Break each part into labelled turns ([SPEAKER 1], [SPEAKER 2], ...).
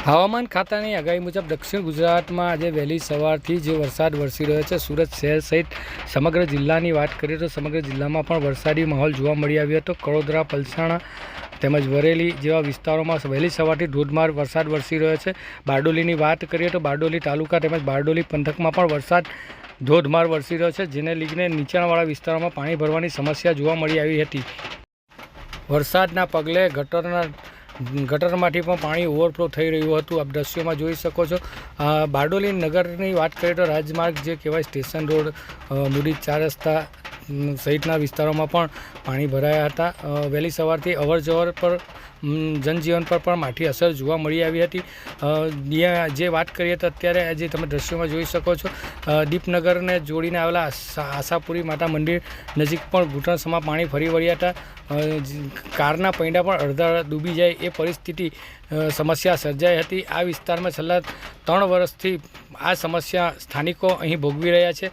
[SPEAKER 1] હવામાન ખાતાની આગાહી મુજબ દક્ષિણ ગુજરાતમાં આજે વહેલી સવારથી જે વરસાદ વરસી રહ્યો છે. સુરત શહેર સહિત સમગ્ર જિલ્લાની વાત કરીએ તો સમગ્ર જિલ્લામાં પણ વરસાદી માહોલ જોવા મળી આવ્યો હતો. કડોદરા, પલસાણા તેમજ વરેલી જેવા વિસ્તારોમાં વહેલી સવારથી ધોધમાર વરસાદ વરસી રહ્યો છે. બારડોલીની વાત કરીએ તો બારડોલી તાલુકા તેમજ બારડોલી પંથકમાં પણ વરસાદ ધોધમાર વરસી રહ્યો છે, જેને લીધે નીચાણવાળા વિસ્તારોમાં પાણી ભરવાની સમસ્યા જોવા મળી આવી હતી. વરસાદના પગલે ગટરમાંથી પણ પાણી ઓવરફ્લો થઈ રહ્યું હતું. આપ દ્રશ્યોમાં જોઈ શકો છો. બારડોલી નગરની વાત કરીએ તો રાજમાર્ગ જે કહેવાય સ્ટેશન રોડ, મુડી 4 રસ્તા સહિતના વિસ્તારોમાં પણ પાણી ભરાયા હતા. વહેલી સવારથી અવરજવર પર જનજીવન પર પણ માઠી અસર જોવા મળી આવી હતી. જે વાત કરીએ તો અત્યારે આજે તમે દ્રશ્યોમાં જોઈ શકો છો, દીપનગરને જોડીને આવેલા આશાપુરી માતા મંદિર નજીક પણ ઘૂંટણસમાં પાણી ફરી વળ્યા હતા. કારના પૈડા પણ અડધા ડૂબી જાય એ પરિસ્થિતિ સમસ્યા સર્જાઈ હતી. આ વિસ્તારમાં છેલ્લા 3 વર્ષથી આ સમસ્યા સ્થાનિકો અહીં ભોગવી રહ્યા છે.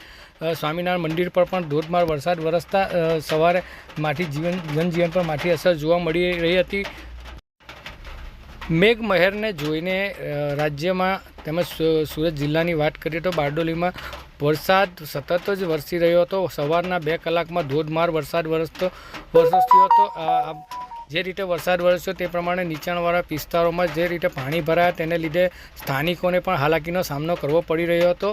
[SPEAKER 1] સ્વામિનારાયણ મંદિર પર પણ ધોધમાર વરસાદ વરસતા સવારે જનજીવન પર માઠી અસર જોવા મળી રહી હતી. મેઘમહેરને જોઈને રાજ્યમાં તેમજ સુરત જિલ્લાની વાત કરીએ તો બારડોલીમાં વરસાદ સતત જ વરસી રહ્યો હતો. સવારના 2 કલાકમાં ધોધમાર વરસાદ વરસ્યો હતો. જે રીતે વરસાદ વરસ્યો તે પ્રમાણે નીચાણવાળા વિસ્તારોમાં જે રીતે પાણી ભરાયા તેને લીધે સ્થાનિકોને પણ હાલાકીનો સામનો કરવો પડી રહ્યો હતો.